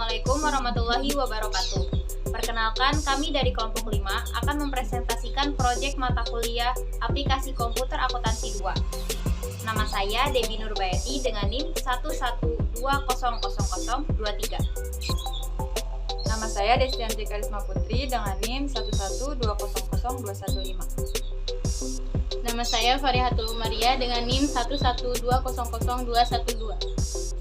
Assalamualaikum warahmatullahi wabarakatuh. Perkenalkan, kami dari kelompok 5 akan mempresentasikan proyek mata kuliah Aplikasi Komputer Akuntansi 2. Nama saya Debbie Nurbayati dengan NIM 112000023. Nama saya Destianti Karisma Putri dengan NIM 112000215. Nama saya Farihatul Umaria dengan NIM 112000212.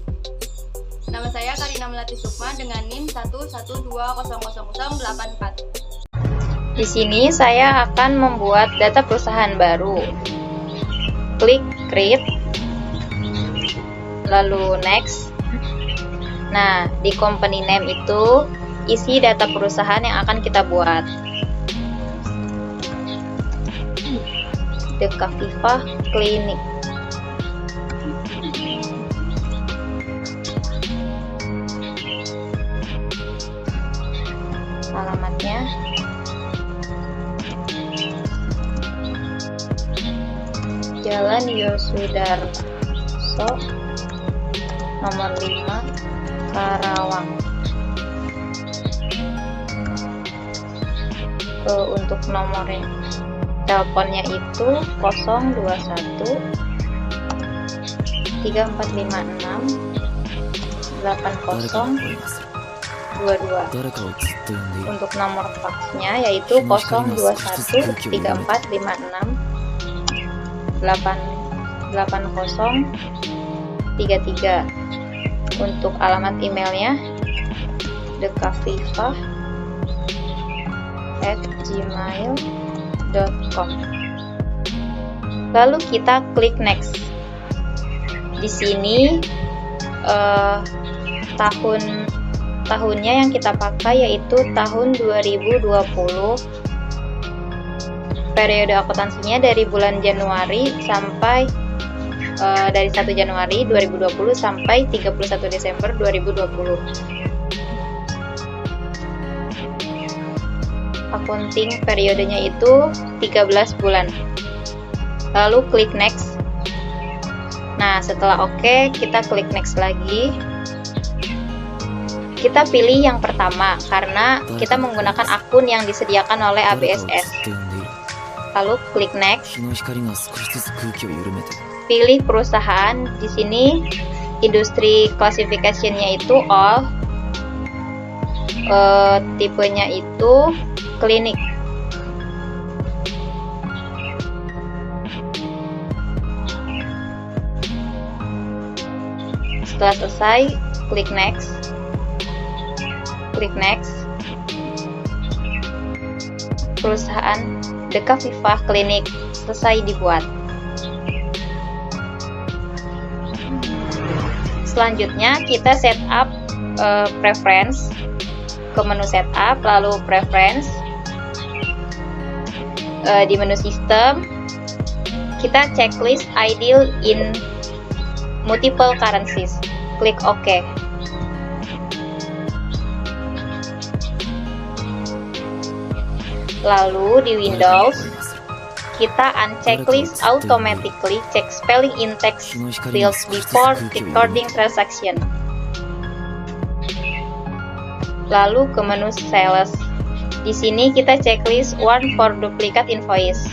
Nama saya Karina Melati Sukma dengan NIM 112000084. Di sini saya akan membuat data perusahaan baru. Klik create, lalu next. Nah, di company name itu isi data perusahaan yang akan kita buat. The Kafifah Clinic. Alamatnya Jalan Yosudarso nomor 5 Karawang. Untuk nomor teleponnya itu 021 3456 8022. Untuk nomor faksnya yaitu 021 3456 8033. Untuk alamat emailnya dekafifah@gmail.com. Lalu kita klik next. Di sini tahunnya yang kita pakai yaitu tahun 2020. Periode akuntansinya dari bulan Januari sampai dari 1 Januari 2020 sampai 31 Desember 2020. Accounting periodenya itu 13 bulan. Lalu klik next. Nah, setelah oke, kita klik next lagi. Kita pilih yang pertama karena kita menggunakan akun yang disediakan oleh ABSS. Lalu klik next. Pilih perusahaan. Di sini industri classification-nya itu all. Tipenya itu klinik. Setelah selesai, klik next. Klik next. Perusahaan The Kafifah Clinic selesai dibuat. Selanjutnya kita setup preference. Ke menu setup, lalu preference. Di menu sistem kita checklist ideal in multiple currencies. Klik OK. Lalu di Windows kita unchecklist automatically check spelling in text fields before recording transaction. Lalu ke menu sales. Di sini kita checklist one for duplicate invoice.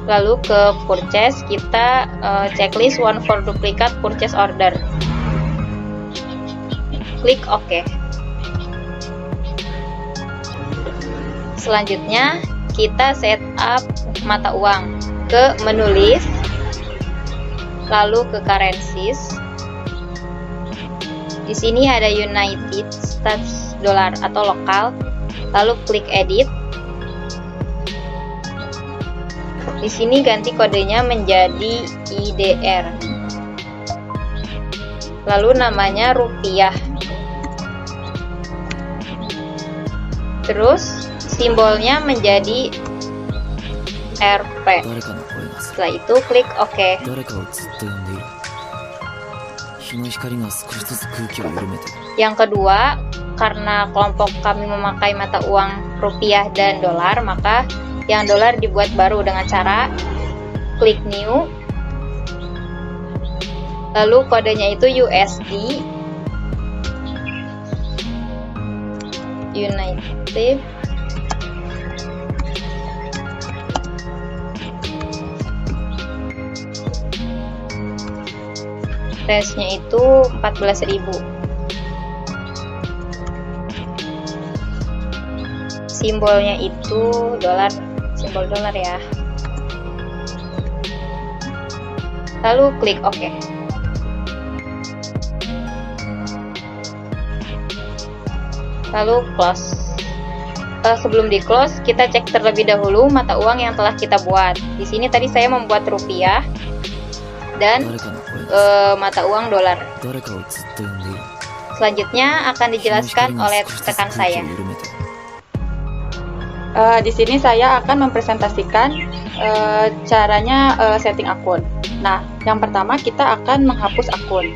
Lalu ke purchase kita checklist one for duplicate purchase order. Klik OK. Selanjutnya kita setup mata uang. Ke menu list, lalu ke currencies. Di sini ada United States dollar atau lokal. Lalu klik edit. Di sini ganti kodenya menjadi IDR. Lalu namanya rupiah. Terus simbolnya menjadi Rp. Setelah itu klik OK. Yang kedua, karena kelompok kami memakai mata uang rupiah dan dolar, maka yang dolar dibuat baru dengan cara klik new. Lalu kodenya itu USD. United range-nya itu 14.000. Simbolnya itu dolar, simbol dolar ya. Lalu klik OK. Lalu close. Sebelum di close, kita cek terlebih dahulu mata uang yang telah kita buat. Di sini tadi saya membuat rupiah dan mata uang dolar. Selanjutnya akan dijelaskan oleh rekan saya. Di sini saya akan mempresentasikan caranya setting akun. Nah, yang pertama kita akan menghapus akun.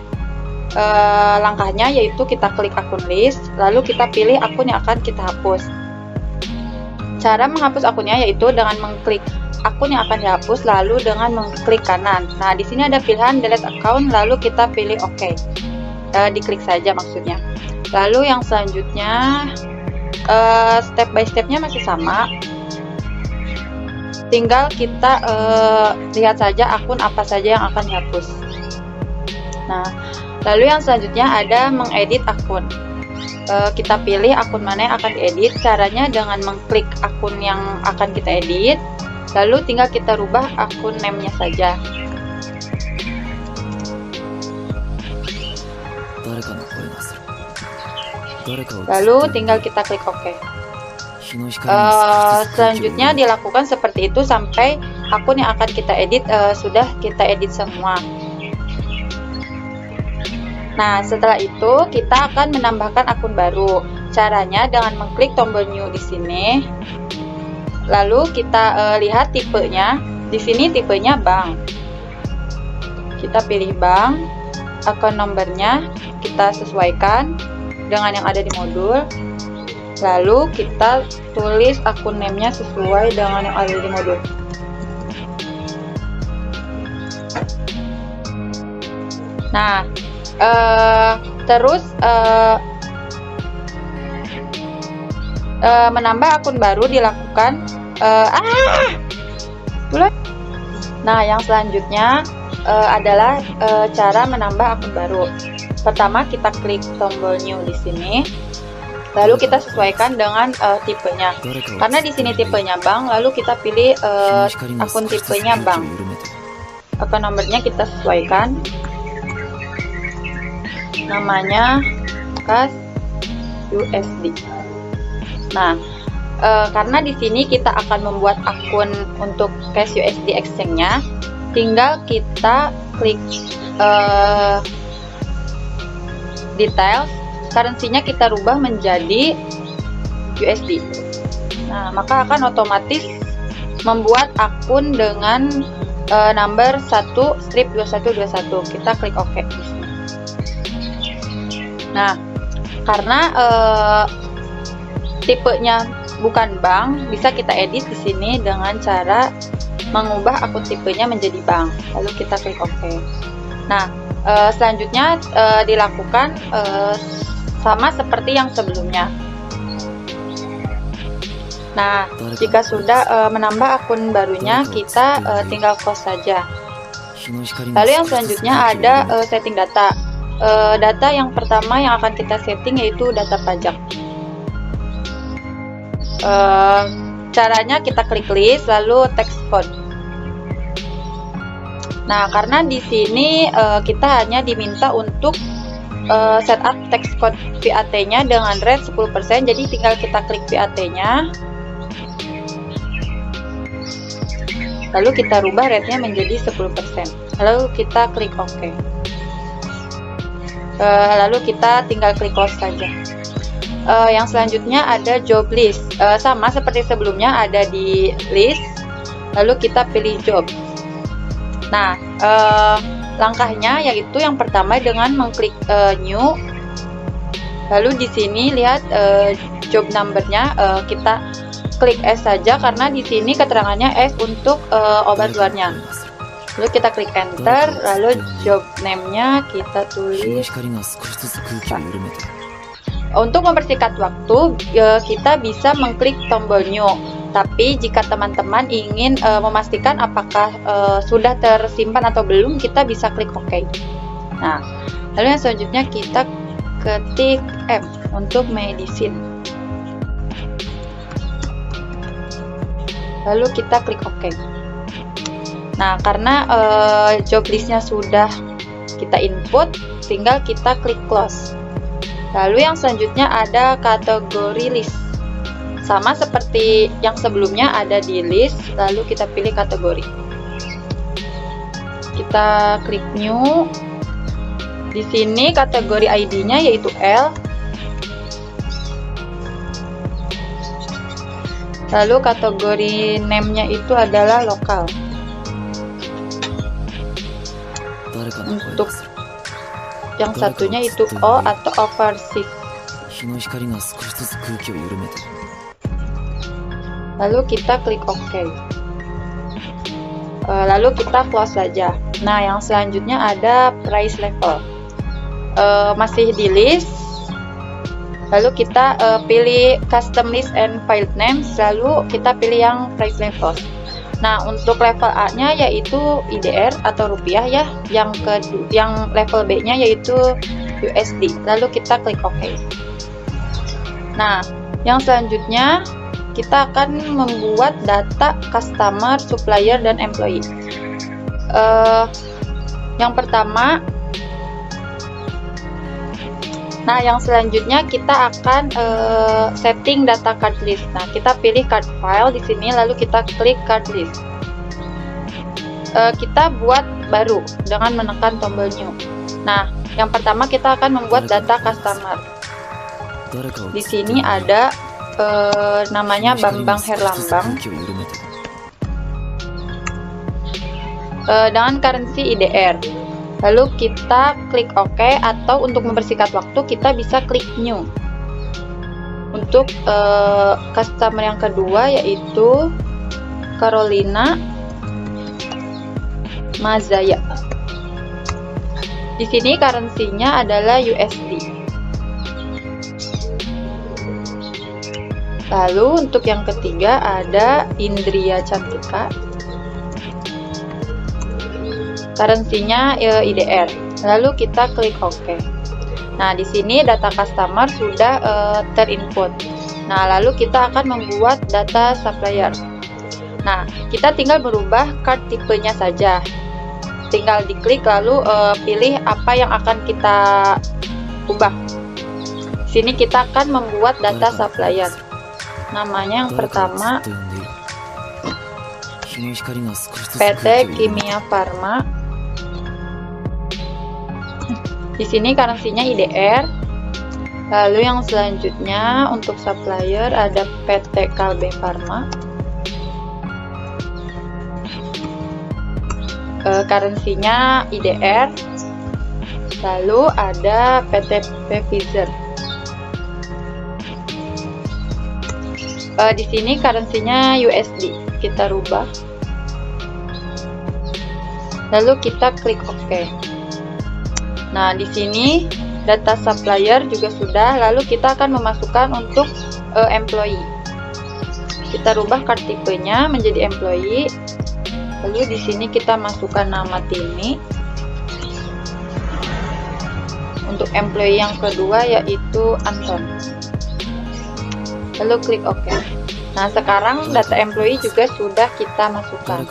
Langkahnya yaitu kita klik akun list, lalu kita pilih akun yang akan kita hapus. Cara menghapus akunnya yaitu dengan mengklik akun yang akan dihapus, lalu dengan mengklik kanan. Nah, di sini ada pilihan delete account, lalu kita pilih OK. Diklik saja maksudnya. Lalu yang selanjutnya step by stepnya masih sama. Tinggal kita lihat saja akun apa saja yang akan dihapus. Nah, lalu yang selanjutnya ada mengedit akun. Kita pilih akun mana yang akan diedit. Caranya dengan mengklik akun yang akan kita edit, lalu tinggal kita rubah akun name-nya saja. Lalu tinggal kita klik OK. Selanjutnya dilakukan seperti itu sampai akun yang akan kita edit sudah kita edit semua. Nah, setelah itu kita akan menambahkan akun baru. Caranya dengan mengklik tombol new di sini. Lalu kita lihat tipenya. Di sini tipenya bank. Kita pilih bank. Akun nomornya kita sesuaikan dengan yang ada di modul. Lalu kita tulis akun name-nya sesuai dengan yang ada di modul. Nah, terus menambah akun baru dilakukan. Nah, yang selanjutnya adalah cara menambah akun baru. Pertama kita klik tombol new di sini, lalu kita sesuaikan dengan tipenya. Karena di sini tipenya bank, lalu kita pilih akun tipenya bank. Akun nomornya kita sesuaikan. Namanya Cash USD. Nah, karena di sini kita akan membuat akun untuk Cash USD exchange-nya, tinggal kita klik detail, currency-nya kita rubah menjadi USD. Nah, maka akan otomatis membuat akun dengan number 1/2121. Kita klik OK. Nah, karena tipenya bukan bank, bisa kita edit di sini dengan cara mengubah akun tipenya menjadi bank. Lalu kita klik OK. Nah, selanjutnya dilakukan sama seperti yang sebelumnya. Nah, jika sudah menambah akun barunya, kita tinggal close saja. Lalu yang selanjutnya ada setting data. Data yang pertama yang akan kita setting yaitu data pajak. Caranya kita klik list lalu text code. Nah, karena di sini kita hanya diminta untuk setup text code VAT-nya dengan rate 10%, jadi tinggal kita klik VAT-nya. Lalu kita rubah rate-nya menjadi 10%. Lalu kita klik OK. Lalu kita tinggal klik close saja. Yang selanjutnya ada job list. Sama seperti sebelumnya, ada di list, lalu kita pilih job. Nah, langkahnya yaitu yang pertama dengan mengklik new. Lalu di sini lihat job numbernya, kita klik S saja karena di sini keterangannya S untuk obat luarnya. Lalu kita klik enter, lalu job name-nya kita tulis Untuk mempersingkat waktu, kita bisa mengklik tombol new. Tapi jika teman-teman ingin memastikan apakah sudah tersimpan atau belum, kita bisa klik OK. Nah, lalu yang selanjutnya kita ketik M untuk medicine. Lalu kita klik OK. Nah, karena job listnya sudah kita input, tinggal kita klik close. Lalu yang selanjutnya ada kategori list. Sama seperti yang sebelumnya ada di list, lalu kita pilih kategori. Kita klik new. Di sini kategori ID-nya yaitu L. Lalu kategori name-nya itu adalah lokal. Untuk yang satunya itu O atau overseas. Lalu kita klik OK. Lalu kita close saja. Nah, yang selanjutnya ada price level. Masih di list. Lalu kita pilih custom list and file names. Lalu kita pilih yang price level. Nah, untuk level A-nya yaitu IDR atau rupiah ya. Yang level B-nya yaitu USD. Lalu kita klik OK. Nah, yang selanjutnya kita akan membuat data customer, supplier, dan employee. Yang pertama, yang selanjutnya kita akan setting data card list. Nah, kita pilih card file di sini, lalu kita klik card list. Kita buat baru dengan menekan tombol new. Nah, yang pertama kita akan membuat data customer. Di sini ada namanya Bambang Herlambang dengan currency IDR. Lalu kita klik OK, atau untuk mempersingkat waktu kita bisa klik new. Untuk customer yang kedua yaitu Carolina Mazaya. Di sini currency-nya adalah USD. Lalu untuk yang ketiga ada Indria Cantika. Currency-nya IDR. Lalu kita klik OK. Nah, di sini data customer sudah terinput. Nah, lalu kita akan membuat data supplier. Nah, kita tinggal berubah card tipenya saja. Tinggal diklik lalu pilih apa yang akan kita ubah. Di sini kita akan membuat data supplier. Namanya yang pertama PT Kimia Farma. Di sini currency-nya IDR. Lalu yang selanjutnya untuk supplier ada PT Kalbe Farma. Currency-nya IDR. Lalu ada PT Pfizer. Di sini currency-nya USD. Kita rubah. Lalu kita klik OK. Nah, di sini data supplier juga sudah. Lalu kita akan memasukkan untuk employee. Kita rubah card tipenya menjadi employee. Lalu di sini kita masukkan nama Tini. Untuk employee yang kedua yaitu Anton. Lalu klik OK. Nah, sekarang data employee juga sudah kita masukkan.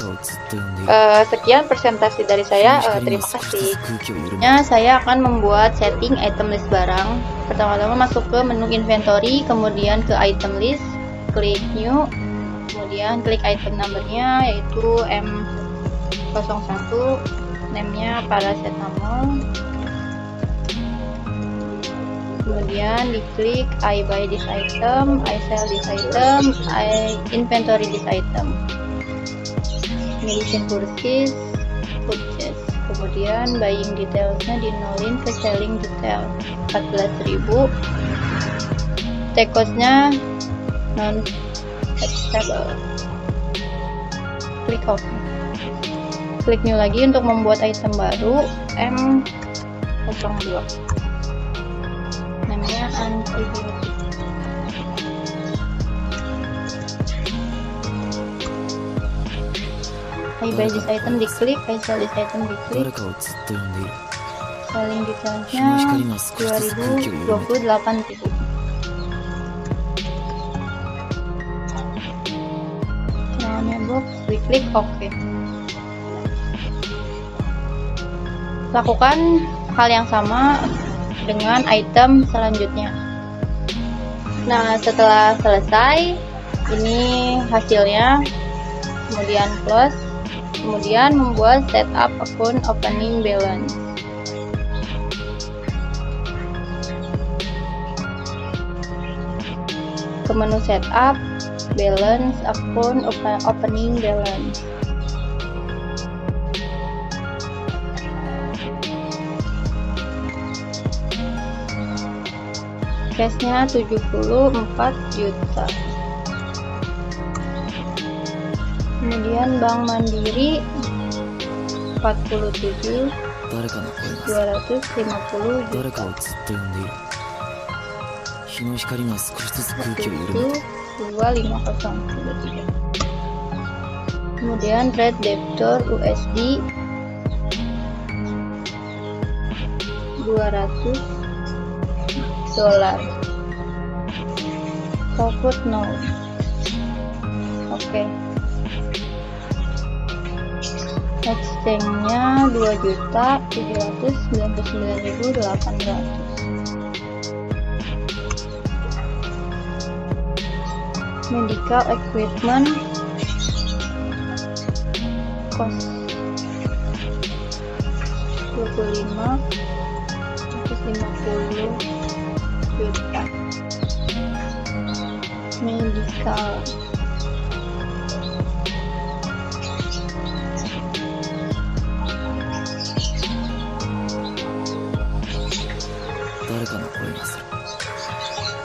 Sekian presentasi dari saya. Terima kasih. Saya akan membuat setting item list barang. Pertama-tama masuk ke menu inventory, kemudian ke item list, klik new, kemudian klik item numbernya yaitu M01, name-nya paracetamol. Kemudian diklik I buy this item, I sell this item, I inventory this item. Medicine purchase. Kemudian buying detailsnya dinolin ke selling detail 14.000. Take cost-nya non taxable. Klik OK. Klik new lagi untuk membuat item baru M02. Namanya visibility. I buy this item diklik, I sell this item diklik. 誰かをずっと呼んでいる。 Selling 日の detailsnya 光が少しずつ空気を緩めて 28.000. Namanya box, klik OK. Lakukan hal yang sama dengan item selanjutnya. Nah, setelah selesai, ini hasilnya. Kemudian close, kemudian membuat setup akun opening balance. Ke menu setup, balance, akun, opening balance. Cashnya 74 juta. Kemudian Bank Mandiri 47, 誰かの声が 250誰 juta. かをずっと呼んでいる。日の光が少しずつ空気を緩めて 250. Kemudian Red Debtor USD 200 dolar. Forward now. Oke. Exchange-nya 2.799.800. Medical equipment cost 25 150 juta. Medical 誰かの声がする。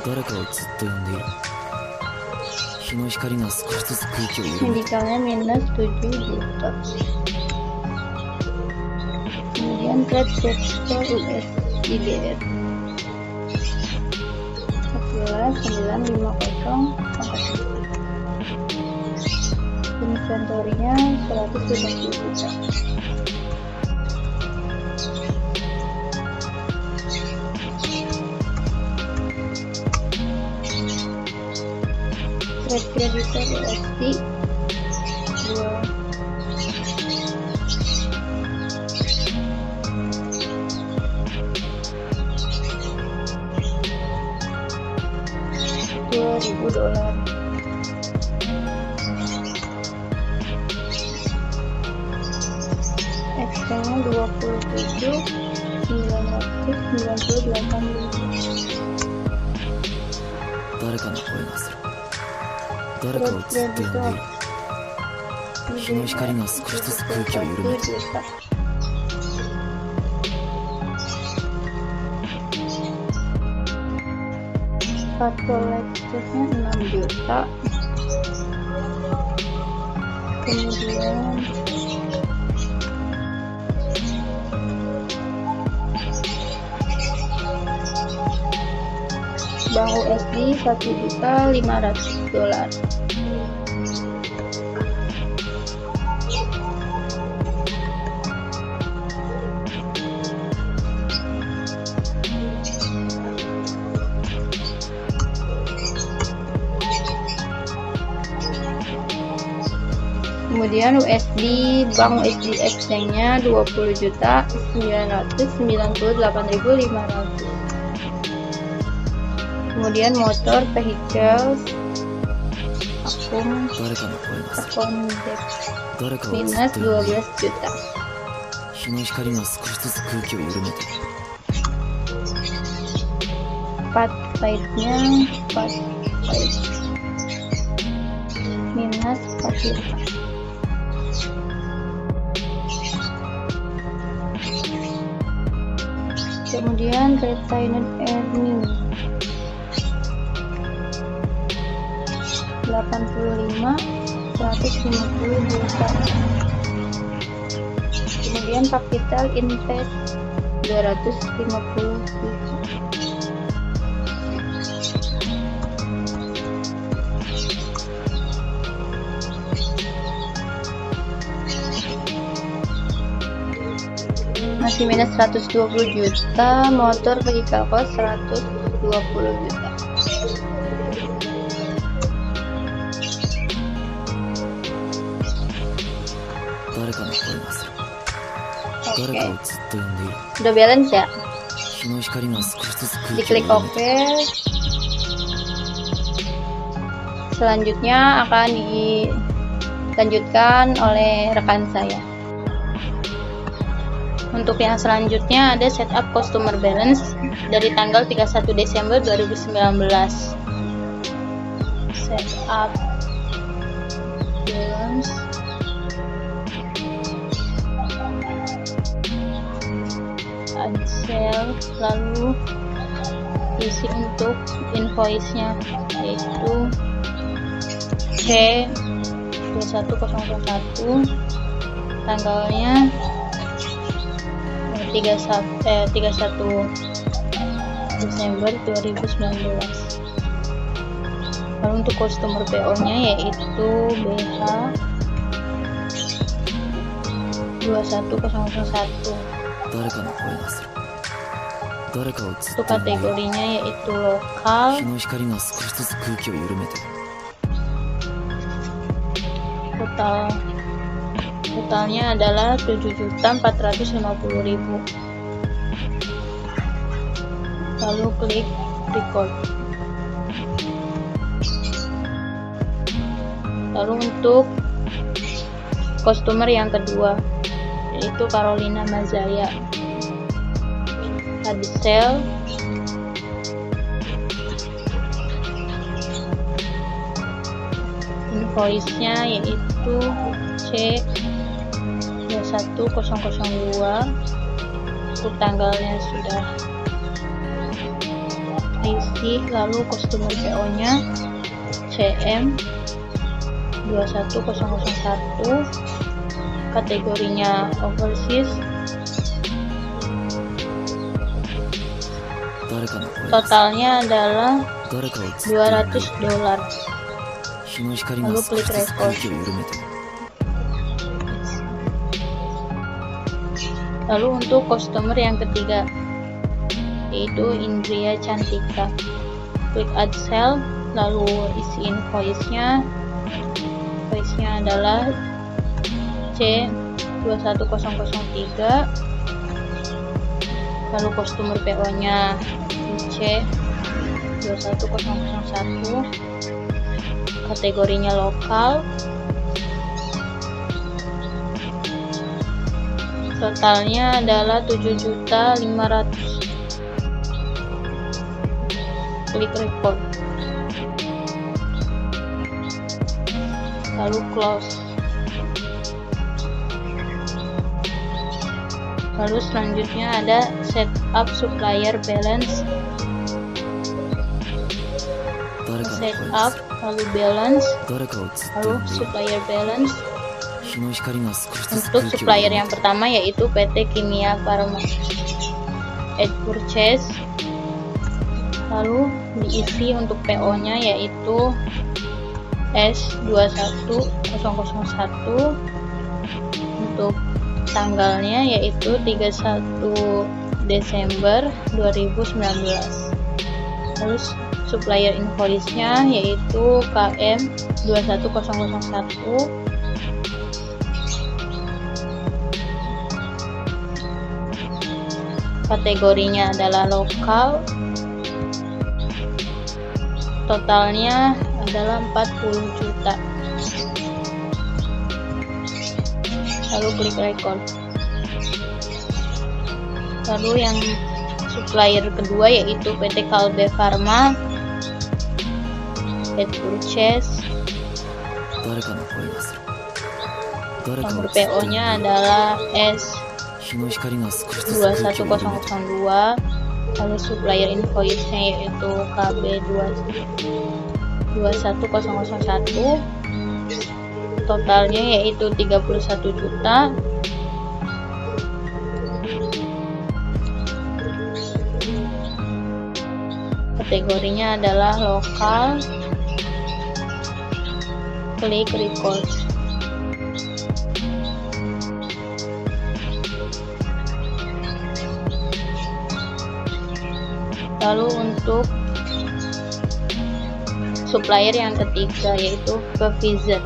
誰かをずっと呼んでいる。日の光が少しずつ空気を緩めて Medicalnya minus 7 juta. Kemudian Trade Debtor USDBR 11950. Inventory-nya 150 juta. Trade Creditor USD 2.000 dolar. Exchange-nya 27 998.000. 誰かの声がする。誰かをずっと呼んでいる。日の光が少しずつ空気を緩めて Card collectornya 6 juta. Kemudian Bank USD 1.500 dolar. Kemudian USD, Bank USD exchange-nya 20 juta 998.500. Kemudian motor vehicles akun 誰かの声がする。 akun debt 誰かをずっ minus と呼んでいる。 12 juta. 日の光が少しずつ空気を緩めて Part side-nya part side minus 4 juta. Kemudian retained earning 85 150 juta. Kemudian capital invest 250 juta. isi minus 120 juta, motor vehicle cost 120 juta. Oke, udah balance ya? Diklik OK. Selanjutnya akan dilanjutkan oleh rekan saya. Untuk yang selanjutnya ada setup customer balance dari tanggal 31 Desember 2019. Setup balance. Add sale, lalu isi untuk invoice-nya yaitu C21001, tanggalnya 31 Desember 2019. Lalu untuk customer PO-nya yaitu BH 21001. Untuk kategorinya yaitu lokal. Totalnya adalah 7.450.000. Lalu klik record. Lalu untuk customer yang kedua yaitu Carolina Mazaya. Add sale, invoice-nya yaitu C21002. Untuk tanggalnya sudah isi, lalu customer PO-nya CM 21001, kategorinya overseas. Totalnya adalah $200. Lalu klik record. Lalu untuk customer yang ketiga yaitu Indria Cantika, klik add sale, lalu isi invoice-nya. Invoice-nya adalah C21003, lalu customer PO-nya C21001, kategorinya lokal. Totalnya adalah 7.500.000. Klik record. Lalu close. Lalu selanjutnya ada setup supplier balance. Setup, lalu balance, lalu supplier balance. Untuk supplier yang pertama yaitu PT Kimia Farma. Add purchase, lalu diisi untuk PO-nya yaitu S21001. Untuk tanggalnya yaitu 31 Desember 2019. Lalu supplier invoice-nya yaitu KM 21001. Kategorinya adalah lokal. Totalnya adalah 40 juta. Lalu klik record. Lalu yang supplier kedua yaitu PT Kalbe Farma. Add purchase. Nomor PO-nya adalah S21002. Lalu supplier invoice-nya yaitu KB 21001. Totalnya yaitu 31 juta. Kategorinya adalah lokal. Klik record. Lalu untuk supplier yang ketiga yaitu ke Pfizer.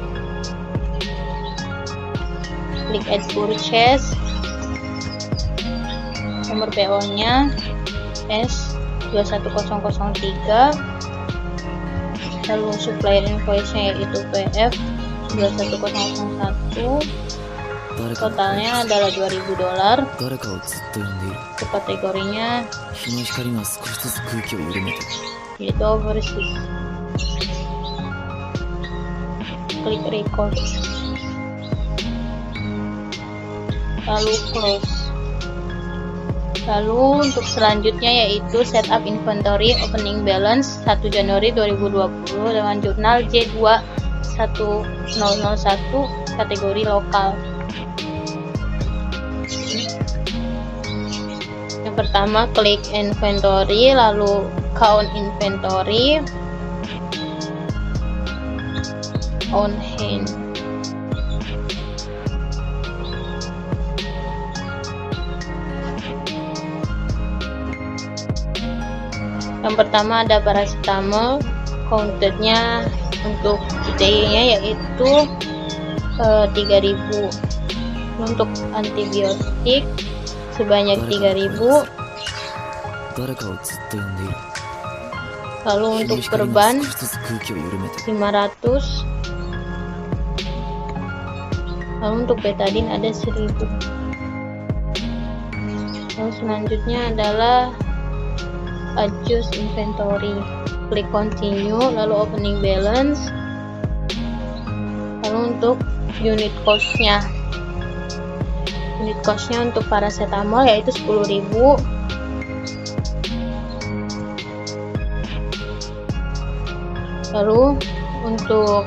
Klik add purchase. Nomor PO-nya S21003. Lalu supplier invoice-nya yaitu PF 21001. Totalnya adalah $2.000. 誰かをずっと呼んでいる。 Kategorinya 日の光が少しずつ空気を緩めて yaitu overseas. Klik record. Lalu close. Lalu untuk selanjutnya yaitu setup inventory opening balance 1 Januari 2020 dengan jurnal J21001 kategori lokal. Yang pertama klik inventory, lalu count inventory, on hand. Yang pertama ada paracetamol, countednya untuk ITE-nya yaitu 3.000. Untuk antibiotik sebanyak 3.000. 誰かをずっと呼んでいる。 Lalu 日の untuk 光が perban 少しずつ空気を緩めて 500. Lalu untuk betadine ada 1.000. Lalu selanjutnya adalah adjust inventory. Klik continue, lalu opening balance. Lalu untuk unit cost-nya. Unit cost-nya untuk paracetamol yaitu 10.000. Lalu untuk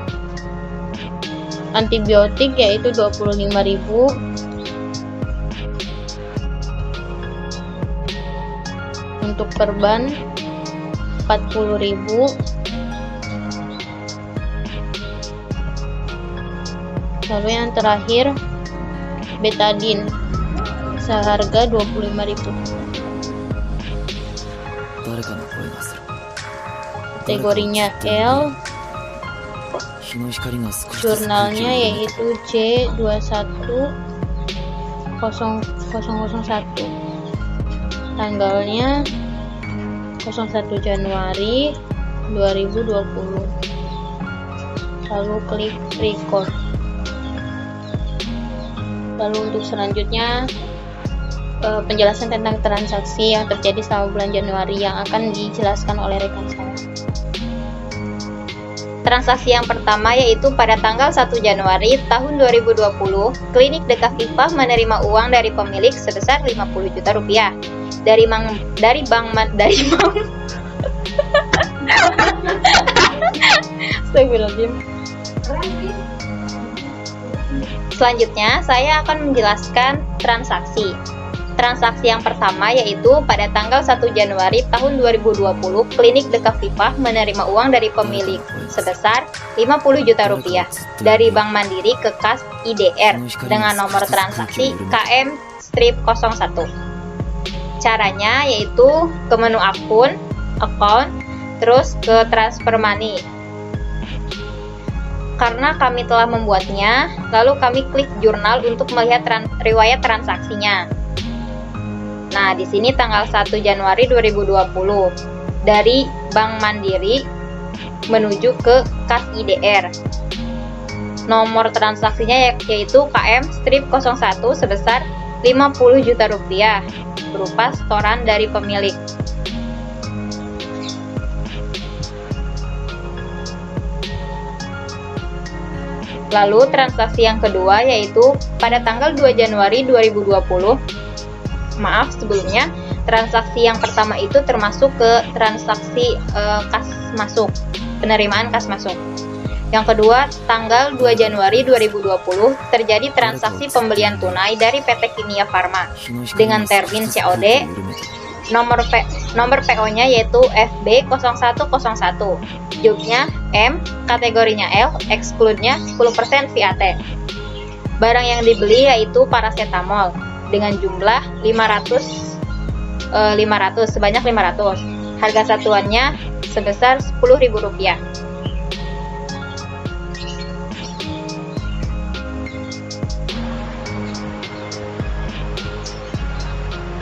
antibiotik yaitu 25.000. Untuk perban 40.000. Lalu yang terakhir betadine seharga 25.000. 誰かの声がする。 Kategorinya L, 日の光が少しずつ空気を jurnalnya 緩めて yaitu J21001. Tanggalnya 01 Januari 2020. Lalu klik record. Lalu untuk selanjutnya penjelasan tentang transaksi yang terjadi selama bulan Januari yang akan dijelaskan oleh rekan saya. Transaksi yang pertama yaitu pada tanggal 1 Januari tahun 2020, Klinik Dekaviva menerima uang dari pemilik sebesar 50 juta rupiah dari bank Selanjutnya, saya akan menjelaskan transaksi. Transaksi yang pertama yaitu pada tanggal 1 Januari tahun 2020, Klinik Dekaviva menerima uang dari pemilik sebesar 50 juta rupiah dari Bank Mandiri ke kas IDR dengan nomor transaksi KM-01. Caranya yaitu ke menu account, terus ke transfer money. Karena kami telah membuatnya, lalu kami klik jurnal untuk melihat riwayat transaksinya. Nah, di sini tanggal 1 Januari 2020 dari Bank Mandiri menuju ke kas IDR. Nomor transaksinya yaitu KM-01 sebesar 50 juta rupiah berupa setoran dari pemilik. Lalu transaksi yang kedua yaitu pada tanggal 2 Januari 2020. Maaf sebelumnya, transaksi yang pertama itu termasuk ke transaksi kas masuk, penerimaan kas masuk. Yang kedua, tanggal 2 Januari 2020 terjadi transaksi pembelian tunai dari PT Kimia Farma dengan termin COD. Nomor PO-nya yaitu FB0101. Jobnya M, kategorinya L, exclude-nya 10% VAT. Barang yang dibeli yaitu paracetamol dengan jumlah 500 sebanyak 500. Harga satuannya sebesar Rp10.000.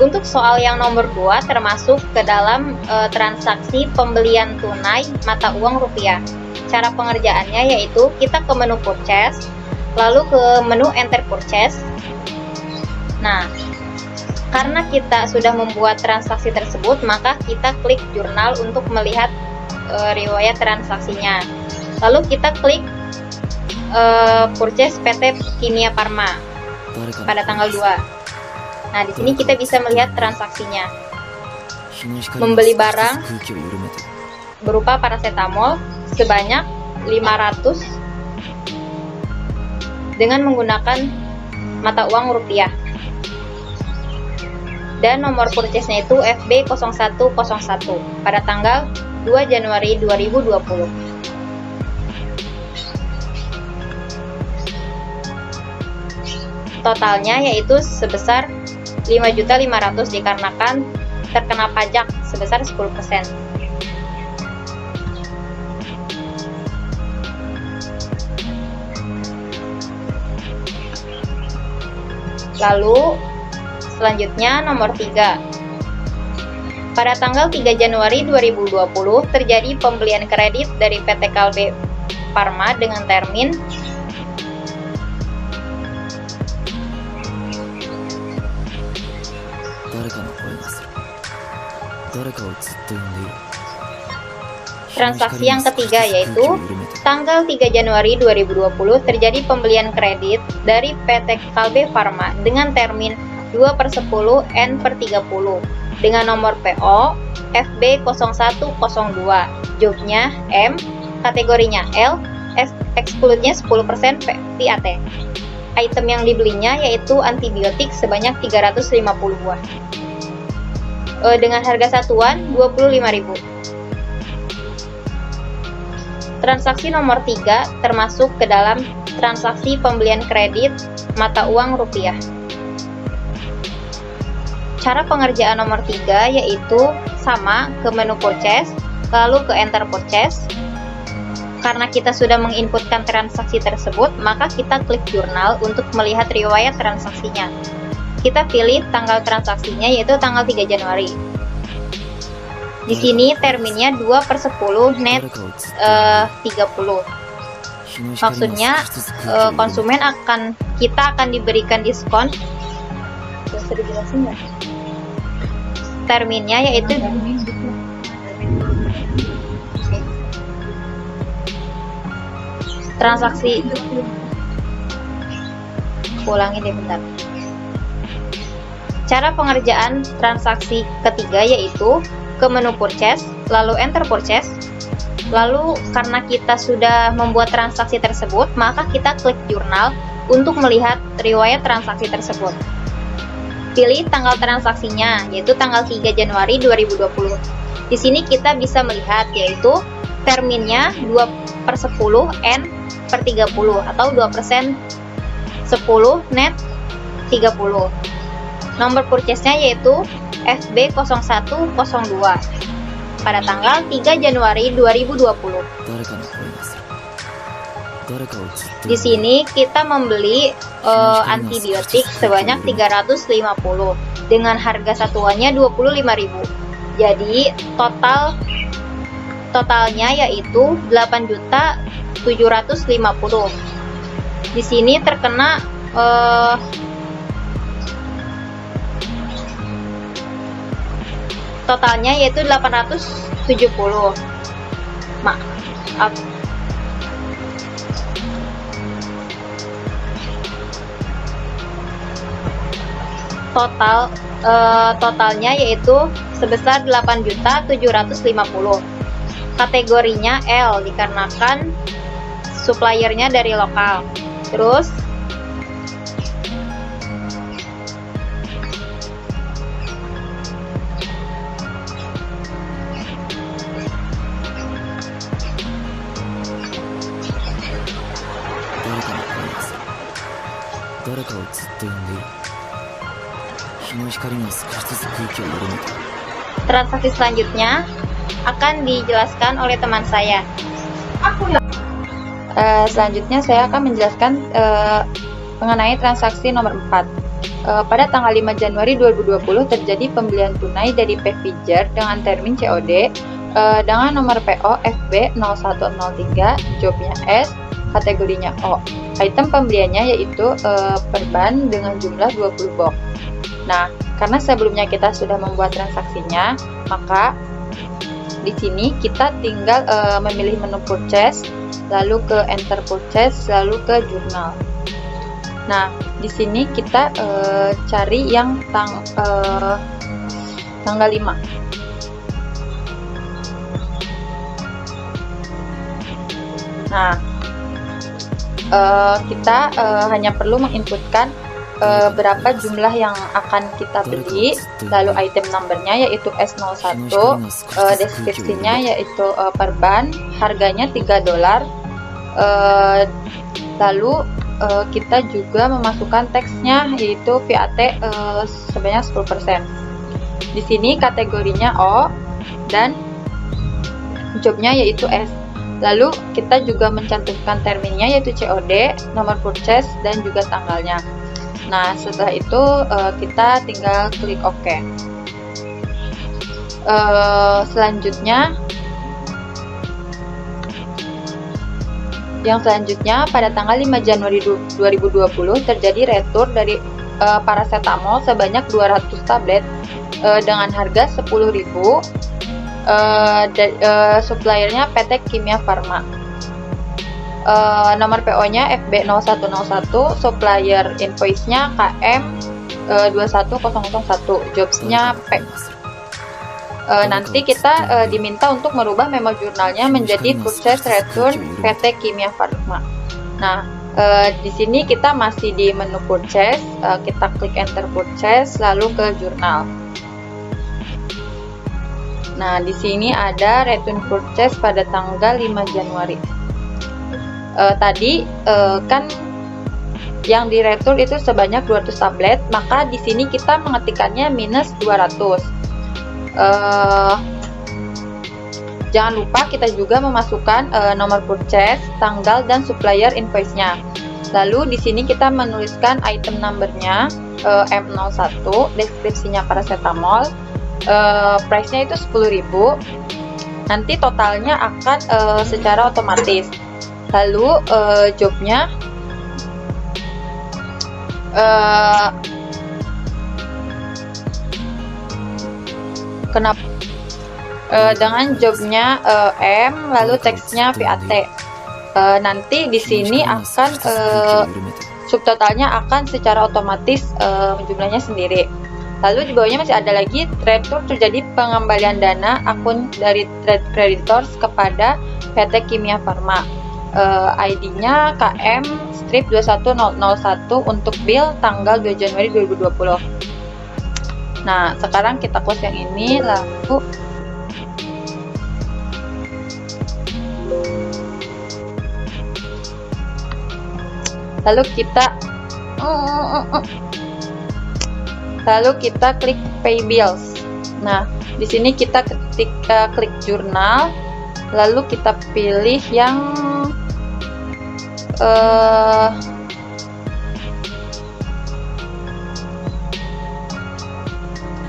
Untuk soal yang nomor 2 termasuk ke dalam transaksi pembelian tunai mata uang rupiah. Cara pengerjaannya yaitu kita ke menu purchase, lalu ke menu enter purchase. Nah, karena kita sudah membuat transaksi tersebut, maka kita klik jurnal untuk melihat riwayat transaksinya. Lalu kita klik purchase PT Kimia Farma pada tanggal 2. Nah, di sini kita bisa melihat transaksinya. Membeli barang berupa paracetamol sebanyak 500 dengan menggunakan mata uang rupiah. Dan nomor purchase-nya itu FB0101 pada tanggal 2 Januari 2020. Totalnya yaitu sebesar 5.500.000 dikarenakan terkena pajak sebesar 10%. Lalu selanjutnya nomor 3. Pada tanggal 3 Januari 2020 terjadi pembelian kredit dari PT Kalbe Farma dengan termin transaksi yang ketiga yaitu tanggal 3 Januari 2020 terjadi pembelian kredit dari PT Kalbe Farma dengan termin 2/10 N/30 dengan nomor PO FB0102, jobnya M, kategorinya L, exclude-nya 10% PAT. Item yang dibelinya yaitu antibiotik sebanyak 350 buah. Dengan harga satuan 25.000. Transaksi nomor 3 termasuk ke dalam transaksi pembelian kredit mata uang rupiah. Cara pengerjaan nomor 3 yaitu sama, ke menu purchase, lalu ke enter purchase. Karena kita sudah menginputkan transaksi tersebut, maka kita klik jurnal untuk melihat riwayat transaksinya. Kita pilih tanggal transaksinya yaitu tanggal 3 Januari. Di sini terminnya 2/10 net 30. Maksudnya konsumen kita akan diberikan diskon. Bisa dijelasin nggak? Terminnya yaitu transaksi. Ulangi deh bentar. Cara pengerjaan transaksi ketiga yaitu ke menu purchase, lalu enter purchase. Lalu karena kita sudah membuat transaksi tersebut, maka kita klik jurnal untuk melihat riwayat transaksi tersebut. Pilih tanggal transaksinya, yaitu tanggal 3 Januari 2020. Di sini kita bisa melihat yaitu terminnya 2/10 N/30 atau 2% 10 net 30. Nomor purchase-nya yaitu FB0102 pada tanggal 3 Januari 2020. Di sini kita membeli antibiotik sebanyak 350 dengan harga satuannya 25.000. Jadi totalnya yaitu 8.750. Di sini terkena totalnya yaitu 870. Maaf. Totalnya yaitu sebesar 8.750. Kategorinya L dikarenakan suppliernya dari lokal. Terus Transaksi selanjutnya akan dijelaskan oleh teman saya. Selanjutnya saya akan menjelaskan mengenai transaksi nomor 4. Pada tanggal 5 Januari 2020 terjadi pembelian tunai dari Pfizer dengan termin COD dengan nomor PO FB 0103, jobnya S, kategorinya O. Item pembeliannya yaitu perban dengan jumlah 20 box. Nah, karena sebelumnya kita sudah membuat transaksinya, maka di sini kita tinggal memilih menu purchase, lalu ke enter purchase, lalu ke jurnal. Nah, di sini kita cari yang tanggal 5. Nah, kita hanya perlu menginputkan berapa jumlah yang akan kita beli, lalu item numbernya yaitu S01, deskripsinya yaitu perban, harganya $3, lalu kita juga memasukkan teksnya yaitu VAT sebanyak 10%. Di sini kategorinya O dan jobnya yaitu S. Lalu kita juga mencantumkan terminnya yaitu COD, nomor purchase, dan juga tanggalnya. Nah, setelah itu kita tinggal klik OK. Yang selanjutnya pada tanggal 5 Januari 2020 terjadi retur dari paracetamol sebanyak 200 tablet dengan harga 10.000. Suppliernya PT Kimia Farma. Nomor PO-nya FB0101, supplier invoice-nya KM 21001, jobs-nya P. Nanti kita diminta untuk merubah memo jurnalnya menjadi purchase return PT Kimia Farma. Nah, di sini kita masih di menu purchase, kita klik enter purchase, lalu ke jurnal. Nah, di sini ada return purchase pada tanggal 5 Januari. Tadi kan yang di return itu sebanyak 200 tablet, maka di sini kita mengetikkannya minus 200. Jangan lupa kita juga memasukkan nomor purchase, tanggal, dan supplier invoice-nya. Lalu di sini kita menuliskan item number-nya M01, deskripsinya paracetamol, price-nya itu 10.000. Nanti totalnya akan secara otomatis. Lalu job-nya kenapa dengan jobnya M, lalu teksnya VAT. Nanti di sini akan subtotalnya akan secara otomatis jumlahnya sendiri. Lalu di bawahnya masih ada lagi retur terjadi pengembalian dana akun dari trade creditors kepada PT Kimia Farma. ID-nya KM strip 21001 untuk bill tanggal 2 Januari 2020. Nah, sekarang kita close yang ini, lalu kita klik pay bills. Nah, di sini kita klik jurnal, lalu kita pilih yang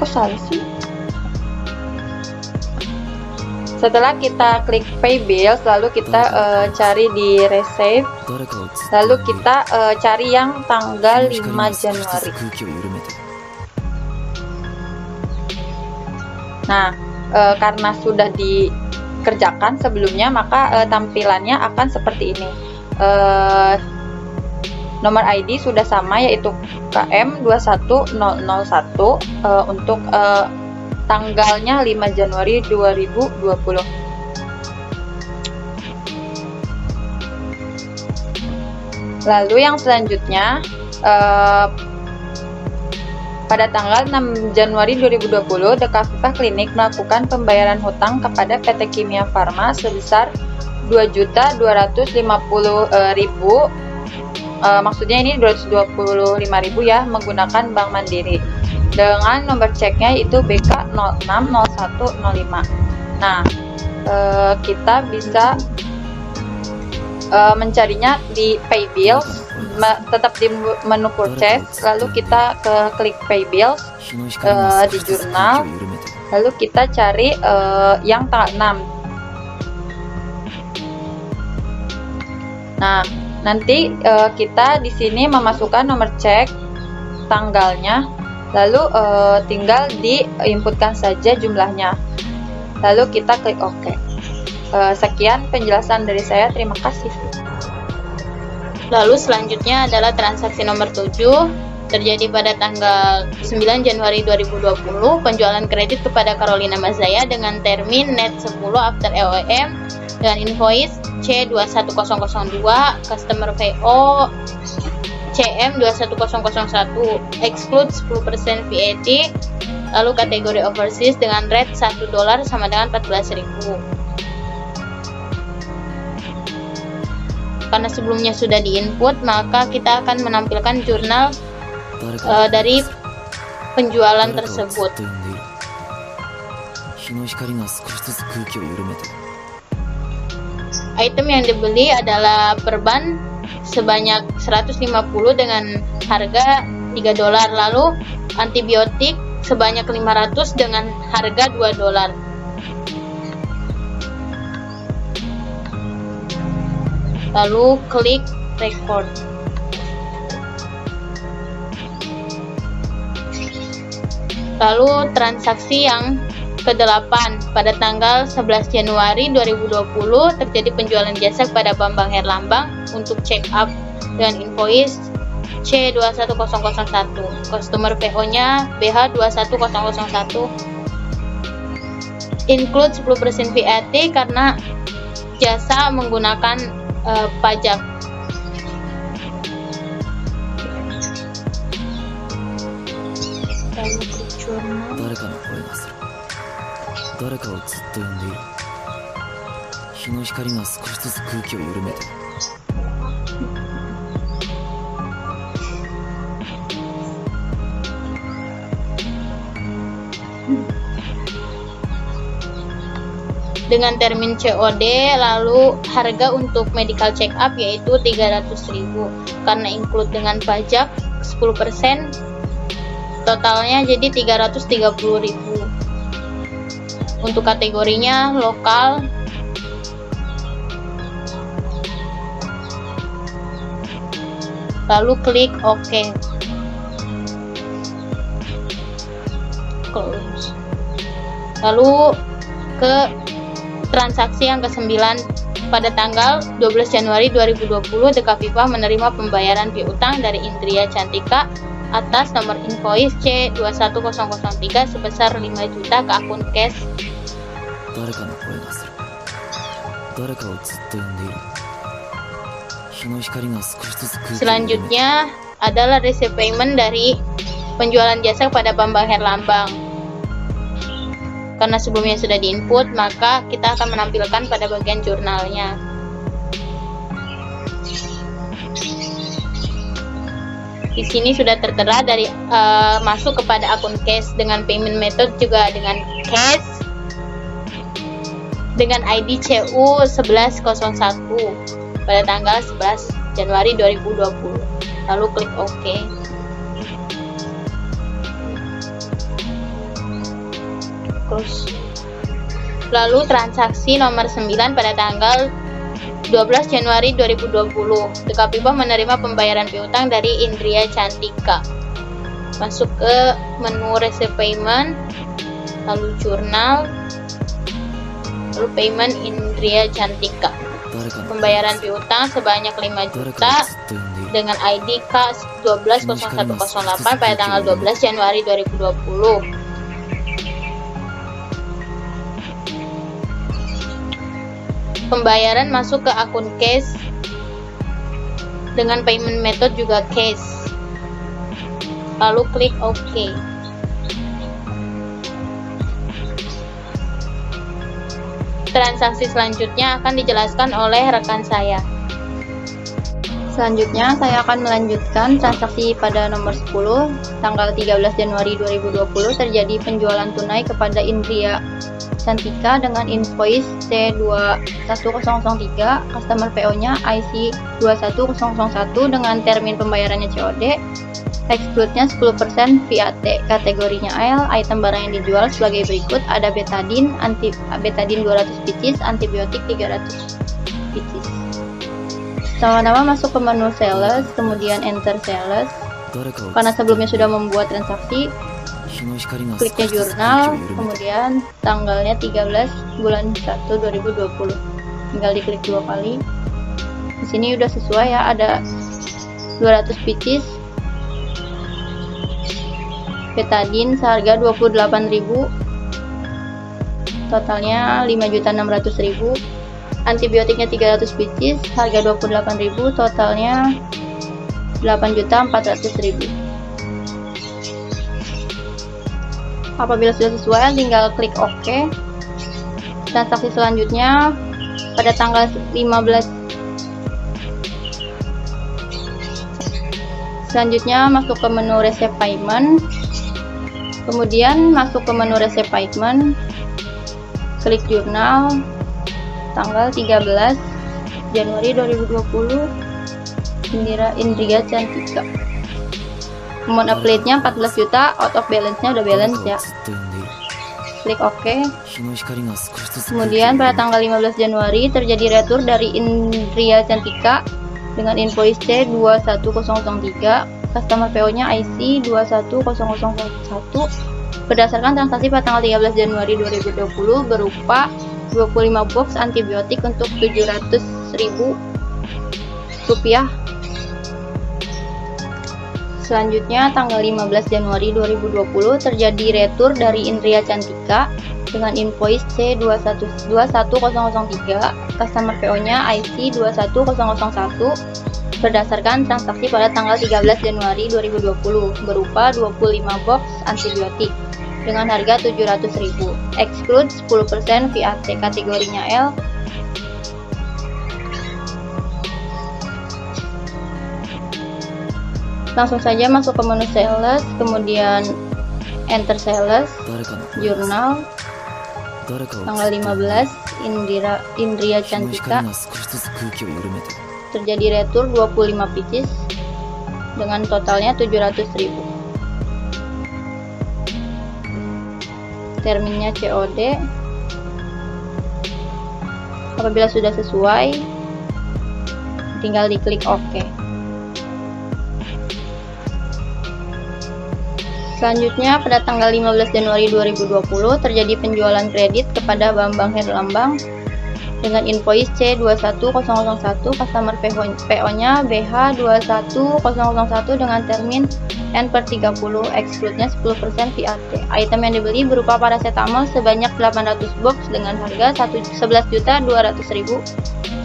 kok salah sih? Setelah kita klik pay bills, lalu kita cari di receive, lalu kita cari yang tanggal 5 Januari. Nah, karena sudah dikerjakan sebelumnya, maka tampilannya akan seperti ini. Nomor ID sudah sama, yaitu KM 21001 untuk tanggalnya 5 Januari 2020. Lalu yang selanjutnya pada tanggal 6 Januari 2020, The Kafifa Clinic melakukan pembayaran hutang kepada PT Kimia Farma sebesar 2.250.000. Maksudnya ini 225.000 ya, menggunakan Bank Mandiri. dengan nomor ceknya yaitu BK060105. Nah, kita bisa mencarinya di Pay Bills, tetap di menu Purchase, lalu kita klik Pay Bills di jurnal, lalu kita cari yang tanggal 6. Nah, nanti kita di sini memasukkan nomor cek, tanggalnya, lalu tinggal diinputkan saja jumlahnya, lalu kita klik OK. Sekian penjelasan dari saya, terima kasih. Lalu selanjutnya adalah transaksi nomor 7, terjadi pada tanggal 9 Januari 2020, penjualan kredit kepada Carolina Mazaya dengan termin net 10 after EOM dengan invoice C21002, customer PO CM21001, exclude 10% VAT, lalu kategori overseas dengan rate $1 sama dengan 14.000. Karena sebelumnya sudah diinput, maka kita akan menampilkan jurnal dari penjualan tersebut. Item yang dibeli adalah perban sebanyak 150 dengan harga $3, lalu antibiotik sebanyak 500 dengan harga $2. Lalu klik record. Lalu transaksi yang ke-8 pada tanggal 11 Januari 2020 terjadi penjualan jasa kepada Bambang Herlambang untuk check up dengan invoice C21001. Customer PO-nya BH21001. Include 10% VAT karena jasa menggunakan pajak. Lalu klik jurnal. Dengan termin COD, lalu harga untuk medical check up yaitu 300.000 karena include dengan pajak 10%, totalnya jadi 330.000. Untuk kategorinya lokal, lalu klik OK. Close. Lalu ke transaksi yang ke-9 pada tanggal 12 Januari 2020, Dekaviva menerima pembayaran piutang dari Indria Cantika atas nomor invoice C21003 sebesar 5 juta ke akun cash. Selanjutnya adalah receipt payment dari penjualan jasa kepada Bambang Herlambang. Karena sebelumnya sudah diinput, maka kita akan menampilkan pada bagian jurnalnya. Di sini sudah tertera dari masuk kepada akun cash dengan payment method juga dengan cash dengan ID CU1101 pada tanggal 11 Januari 2020. Lalu klik OK. Lalu transaksi nomor 9 pada tanggal 12 Januari 2020, Dekaviva menerima pembayaran piutang dari Indria Cantika. Masuk ke menu receipt payment, lalu jurnal, lalu payment Indria Cantika. Pembayaran piutang sebanyak 5 juta dengan ID K120108 pada tanggal 12 Januari 2020. Pembayaran masuk ke akun cash dengan payment method juga cash. Lalu klik OK. Transaksi selanjutnya akan dijelaskan oleh rekan saya. Selanjutnya saya akan melanjutkan transaksi pada nomor 10. Tanggal 13 Januari 2020 terjadi penjualan tunai kepada Indria Cantika dengan invoice C21003, customer PO-nya IC 21001 dengan termin pembayarannya COD. Exclude-nya 10% VAT, kategorinya AL. Item barang yang dijual sebagai berikut: ada betadine, betadine 200 pieces, antibiotik 300 pieces. Sama-sama masuk ke menu sales, kemudian enter sales. Karena sebelumnya sudah membuat transaksi, kliknya jurnal, kemudian tanggalnya 13 bulan 1 2020. Tinggal diklik 2 kali. Di sini udah sesuai ya, ada 200 pieces betadine seharga 28.000, totalnya 5.600.000. Antibiotiknya 300 pieces harga 28.000, totalnya 8.400.000. Apabila sudah sesuai, tinggal klik OK. Transaksi selanjutnya pada tanggal 15. Selanjutnya masuk ke menu receipt payment. Kemudian masuk ke menu receipt payment, klik jurnal, tanggal 13 Januari 2020, Indria Cantika. Amount apply-nya 14 juta, out of balance-nya udah balance ya. Klik OK. Kemudian pada tanggal 15 Januari terjadi retur dari Indria Cantika dengan invoice C21003, customer PO-nya IC 21001. Berdasarkan transaksi pada tanggal 13 Januari 2020 berupa 25 box antibiotik untuk 700.000 rupiah. Selanjutnya tanggal 15 Januari 2020 terjadi retur dari Indria Cantika dengan invoice C21003, customer PO-nya IC 21001. Berdasarkan transaksi pada tanggal 13 Januari 2020 berupa 25 box antibiotik dengan harga 700.000, exclude 10% VAT, kategorinya L. Langsung saja masuk ke menu sales, kemudian enter sales, jurnal, tanggal 15 Indria Cantika, terjadi retur 25 pieces dengan totalnya 700.000. Terminnya COD. Apabila sudah sesuai, tinggal diklik OK. Selanjutnya pada tanggal 15 Januari 2020 terjadi penjualan kredit kepada Bambang Herlambang dengan invoice C21001, customer PO-nya BH21001 dengan termin N/30, exclude-nya 10% VAT. Item yang dibeli berupa paracetamol sebanyak 800 box dengan harga 11.200.000,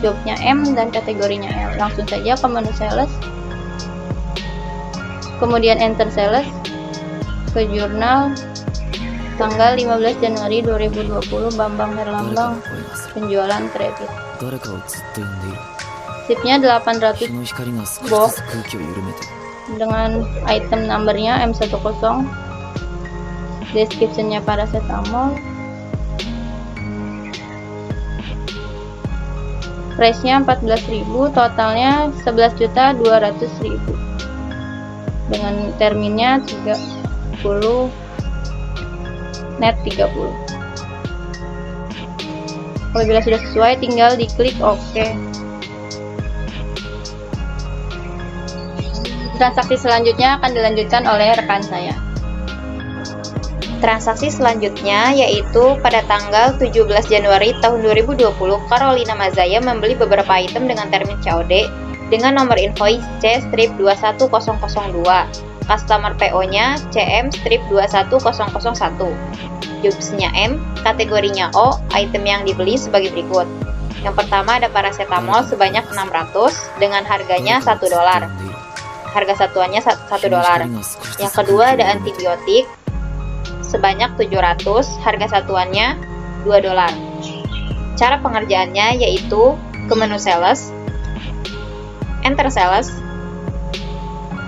jobnya M dan kategorinya L. Langsung saja ke menu sales, kemudian enter sales, ke jurnal, tanggal 15 Januari 2020 Bambang Herlambang, penjualan kredit. Sipnya 800 box dengan item numbernya M10, descriptionnya paracetamol, price-nya 14.000, totalnya 11.200.000 dengan terminnya 30, net 30. Apabila sudah sesuai, tinggal diklik OK. Transaksi selanjutnya akan dilanjutkan oleh rekan saya. Transaksi selanjutnya yaitu pada tanggal 17 Januari tahun 2020, Carolina Mazaya membeli beberapa item dengan termin COD dengan nomor invoice C-21002. Customer PO-nya CM-21001. Jobsnya M, kategorinya O, item yang dibeli sebagai berikut. Yang pertama ada paracetamol sebanyak 600 dengan harganya $1. Harga satuannya $1. Yang kedua ada antibiotik sebanyak 700, harga satuannya $2. Cara pengerjaannya yaitu ke menu sales, enter sales.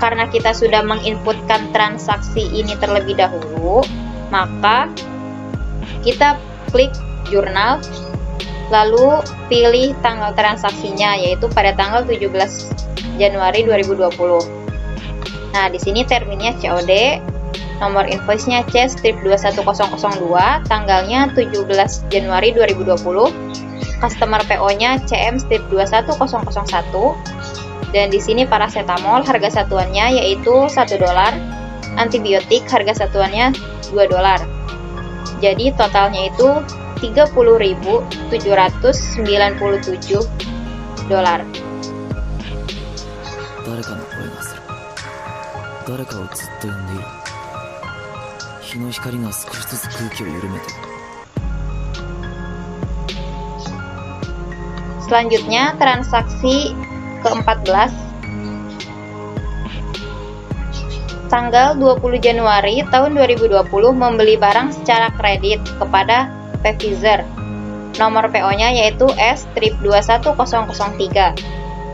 Karena kita sudah menginputkan transaksi ini terlebih dahulu, maka kita klik jurnal, lalu pilih tanggal transaksinya, yaitu pada tanggal 17 Januari 2020. Nah, di sini terminnya COD, nomor invoice-nya C-21002, tanggalnya 17 Januari 2020, customer PO-nya CM-21001, dan di sini paracetamol harga satuannya yaitu $1, antibiotik harga satuannya $2. Jadi totalnya itu $30.797. 誰かの声がする。誰かをずっと呼んでいる。日の光が少しずつ空気を緩めてる。 Selanjutnya transaksi ke-14 tanggal 20 Januari tahun 2020 membeli barang secara kredit kepada Pfizer. Nomor PO-nya yaitu S-21003.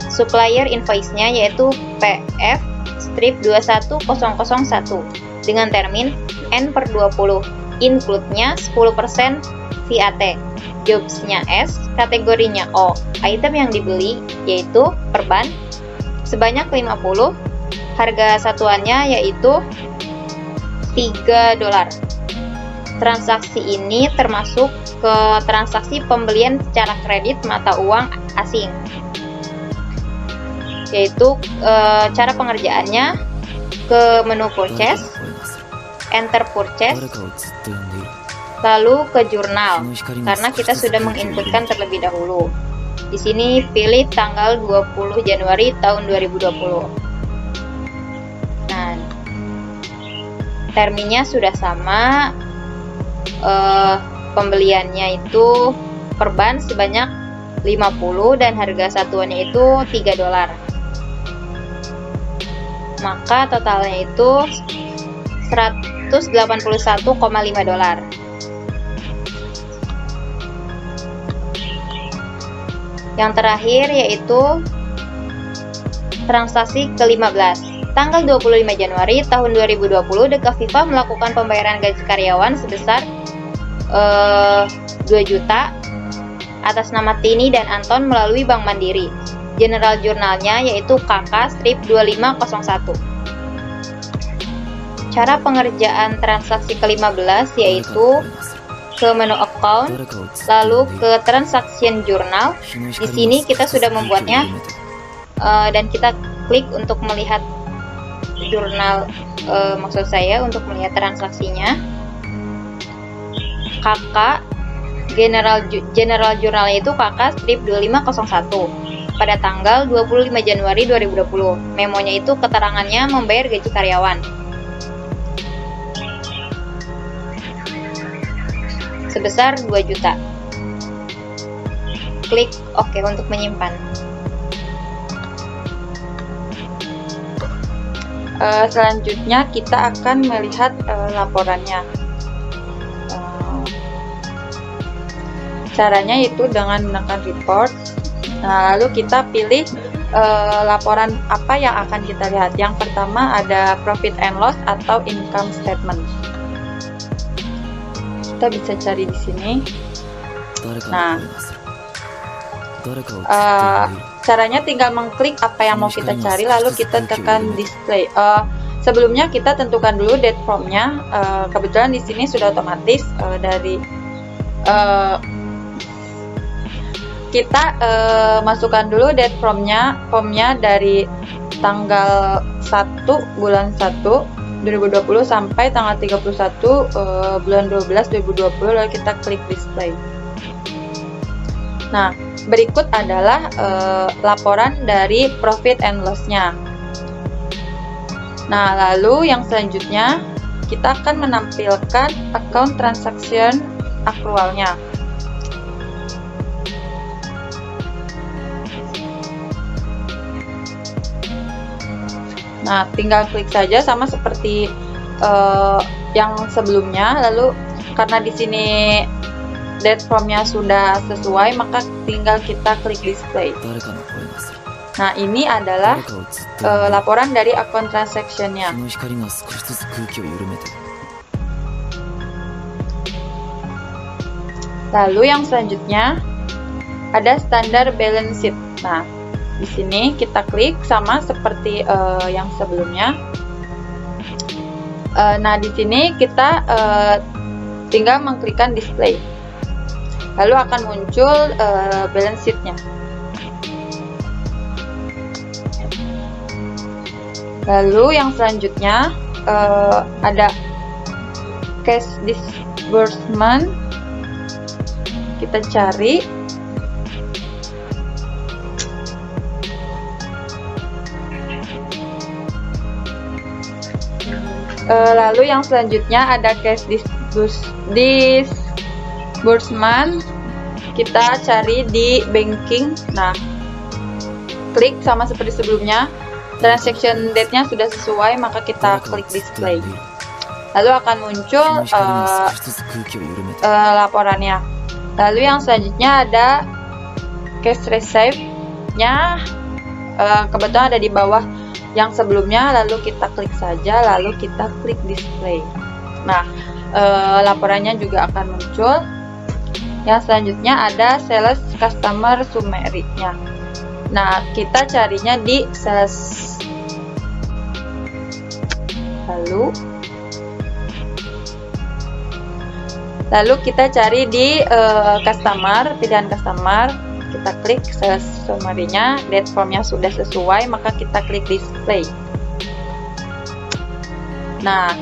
Supplier invoice-nya yaitu PF-21001 dengan termin N/20. Include-nya 10% VAT. Jobs-nya S, kategorinya O. Item yang dibeli yaitu perban sebanyak 50. Harga satuannya yaitu $3. Transaksi ini termasuk ke transaksi pembelian secara kredit mata uang asing. Yaitu cara pengerjaannya ke menu purchase, enter purchase, lalu ke jurnal, karena kita sudah menginputkan terlebih dahulu. Di sini pilih tanggal 20 Januari tahun 2020. Nah, terminnya sudah sama, pembeliannya itu perban sebanyak 50 dan harga satuannya itu $3. Maka totalnya itu $181,5. Yang terakhir yaitu transaksi ke-15. Tanggal 25 Januari tahun 2020, Dekaviva melakukan pembayaran gaji karyawan sebesar 2 juta atas nama Tini dan Anton melalui Bank Mandiri. General jurnalnya yaitu KK-2501. Cara pengerjaan transaksi ke-15 yaitu ke menu account, lalu ke transaction journal. Di sini kita sudah membuatnya dan kita klik untuk melihat jurnal, maksud saya untuk melihat transaksinya. KK general jurnalnya itu KK-2501 pada tanggal 25 Januari 2020. Memonya itu keterangannya membayar gaji karyawan sebesar 2 juta. Klik OK untuk menyimpan. Selanjutnya kita akan melihat laporannya. Caranya itu dengan menekan report. Nah, lalu kita pilih laporan apa yang akan kita lihat. Yang pertama ada profit and loss atau income statement. Kita bisa cari di sini. Nah, caranya tinggal mengklik apa yang mau kita cari, lalu kita tekan display. Sebelumnya kita tentukan dulu date from-nya. Kebetulan di sini sudah otomatis dari kita masukkan dulu date from-nya dari tanggal 1 bulan 1 2020 sampai tanggal 31 bulan 12 2020, lalu kita klik display. Nah, berikut adalah laporan dari profit and loss-nya. Nah, lalu yang selanjutnya kita akan menampilkan account transaction accrual-nya. Nah, tinggal klik saja sama seperti yang sebelumnya. Lalu karena di sini date from-nya sudah sesuai, maka tinggal kita klik display. Nah, ini adalah 誰かをずっと呼んでいる laporan dari akun transaction-nya. 日の光が少しずつ空気を緩めて Lalu yang selanjutnya ada standar balance sheet. Nah, di sini kita klik sama seperti yang sebelumnya. Nah, di sini kita tinggal mengklikkan display. Lalu akan muncul balance sheet-nya. Lalu yang selanjutnya ada cash disbursement. Kita cari. Lalu yang selanjutnya ada cash disbursement. Kita cari di banking. Nah, klik sama seperti sebelumnya. Transaction date-nya sudah sesuai, maka kita 誰かを klik ずっと呼 display. んでいる Lalu akan muncul 日の光が少しずつ空気を緩めて laporannya. Lalu yang selanjutnya ada cash receipt-nya. Kebetulan ada di bawah yang sebelumnya. Lalu kita klik saja, lalu kita klik display. Nah, laporannya juga akan muncul. Yang selanjutnya ada sales customer summary-nya. Nah, kita carinya di sales. Lalu kita cari di customer, pilihan customer. Kita klik sales summary-nya, date form-nya sudah sesuai, maka kita klik display. Nah,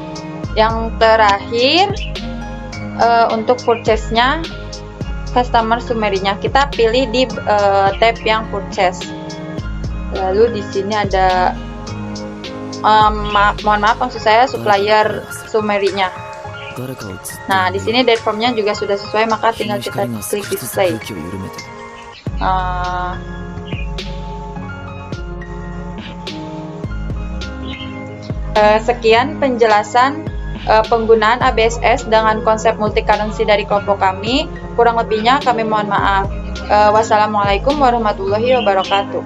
yang terakhir untuk purchase-nya, customer summary-nya kita pilih di tab yang purchase. Lalu di sini ada mohon maaf maksud saya supplier summary-nya. 誰かをずっと Nah, 呼ん di でいる sini date form-nya juga sudah sesuai, maka 日の tinggal kita 光が少 klik しずつ display. 空気を緩めて Sekian penjelasan penggunaan ABSS dengan konsep multi currency dari kelompok kami. Kurang lebihnya kami mohon maaf. Wassalamualaikum warahmatullahi wabarakatuh.